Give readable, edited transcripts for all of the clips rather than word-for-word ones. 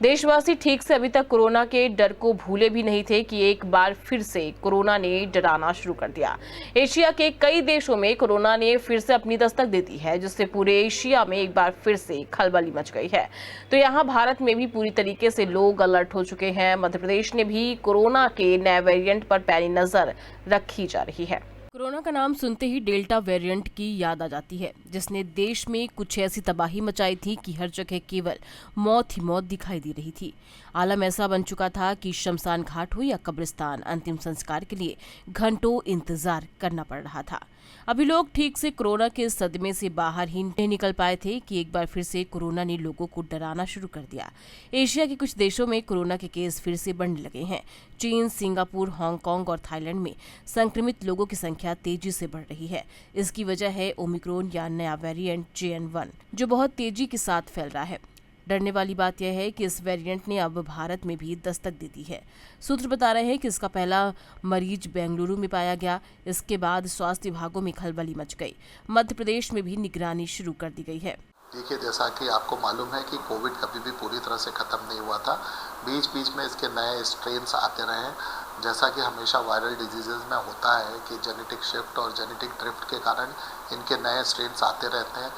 देशवासी ठीक से अभी तक कोरोना के डर को भूले भी नहीं थे कि एक बार फिर से कोरोना ने डराना शुरू कर दिया। एशिया के कई देशों में कोरोना ने फिर से अपनी दस्तक दे दी है, जिससे पूरे एशिया में एक बार फिर से खलबली मच गई है। तो यहाँ भारत में भी पूरी तरीके से लोग अलर्ट हो चुके हैं। मध्य प्रदेश ने भी कोरोना के नए वेरिएंट पर पैनी नजर रखी जा रही है। कोरोना का नाम सुनते ही डेल्टा वेरिएंट की याद आ जाती है, जिसने देश में कुछ ऐसी तबाही मचाई थी कि हर जगह केवल मौत ही मौत दिखाई दे रही थी। आलम ऐसा बन चुका था कि शमशान घाट हो या कब्रिस्तान, अंतिम संस्कार के लिए घंटों इंतजार करना पड़ रहा था। अभी लोग ठीक से कोरोना के सदमे से बाहर ही नहीं निकल पाए थे कि एक बार फिर से कोरोना ने लोगों को डराना शुरू कर दिया। एशिया के कुछ देशों में कोरोना के केस फिर से बढ़ने लगे हैं। चीन, सिंगापुर, हांगकांग और थाईलैंड में संक्रमित लोगों की संख्या तेजी से बढ़ रही है। इसकी वजह है ओमिक्रॉन या नया वेरिएंट JN.1, जो बहुत तेजी के साथ फैल रहा है। डरने वाली बात यह है कि इस वेरिएंट ने अब भारत में भी दस्तक दे दी है। सूत्र बता रहे हैं कि इसका पहला मरीज बेंगलुरु में पाया गया। इसके बाद स्वास्थ्य विभागों में खलबली मच गई। मध्य प्रदेश में भी निगरानी शुरू कर दी गई है। देखिए, जैसा कि आपको मालूम है कि कोविड कभी भी पूरी तरह से ख़त्म नहीं हुआ था। बीच बीच में इसके नए स्ट्रेन्स आते रहे हैं। जैसा कि हमेशा वायरल डिजीज़ में होता है कि जेनेटिक शिफ्ट और जेनेटिक ड्रिफ्ट के कारण इनके नए स्ट्रेन्स आते रहते हैं।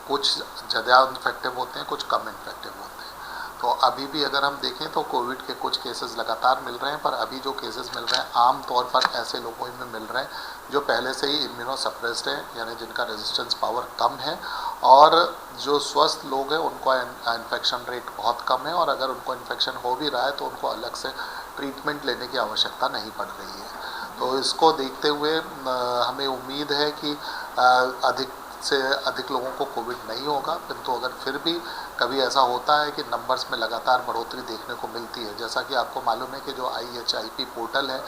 कुछ ज़्यादा इन्फेक्टिव होते हैं, कुछ कम इन्फेक्टिव होते हैं। तो अभी भी अगर हम देखें तो कोविड के कुछ केसेस लगातार मिल रहे हैं, पर अभी जो केसेस मिल रहे हैं आम तौर पर ऐसे लोगों में मिल रहे हैं जो पहले से ही इम्यूनोसप्रेस्ड हैं, यानी जिनका रेजिस्टेंस पावर कम है, और जो स्वस्थ लोग हैं उनको इन्फेक्शन रेट बहुत कम है, और अगर उनको इन्फेक्शन हो भी रहा है तो उनको अलग से ट्रीटमेंट लेने की आवश्यकता नहीं पड़ रही है। तो इसको देखते हुए हमें उम्मीद है कि अधिक से अधिक लोगों को कोविड नहीं होगा। किंतु अगर फिर भी कभी ऐसा होता है कि नंबर्स में लगातार बढ़ोतरी देखने को मिलती है, जैसा कि आपको मालूम है कि जो IHIP पोर्टल है,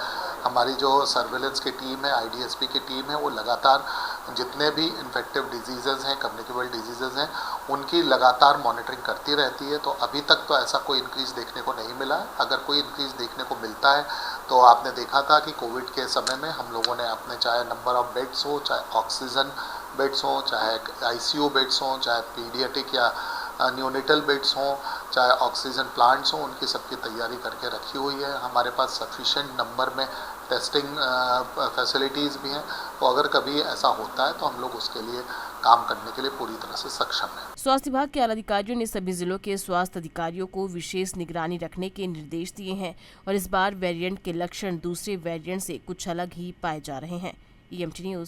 हमारी जो सर्वेलेंस की टीम है, IDSP की टीम है, वो लगातार जितने भी इन्फेक्टिव डिजीज़ेज़ हैं, कम्युनिकेबल डिजीज़ेज़ हैं, उनकी लगातार मॉनिटरिंग करती रहती है। तो अभी तक तो ऐसा कोई इंक्रीज़ देखने को नहीं मिला है। अगर कोई इंक्रीज़ देखने को मिलता है तो आपने देखा था कि कोविड के समय में हम लोगों ने अपने, चाहे नंबर ऑफ बेड्स हो, चाहे ऑक्सीजन बेड्स हों, चाहे ICU बेड्स हों, चाहे पीडियाट्रिक या न्यूनेटल बेड्स हों, चाहे ऑक्सीजन प्लांट्स हों, उनकी सबकी तैयारी करके रखी हुई है। हमारे पास सफिशेंट नंबर में टेस्टिंग फैसिलिटीज़ भी हैं। तो अगर कभी ऐसा होता है तो हम लोग उसके लिए काम करने के लिए पूरी तरह से सक्षम हैं। स्वास्थ्य विभाग के आला अधिकारियों ने सभी जिलों के स्वास्थ्य अधिकारियों को विशेष निगरानी रखने के निर्देश दिए हैं, और इस बार वेरिएंट के लक्षण दूसरे वेरिएंट से कुछ अलग ही पाए जा रहे हैं। EMT news.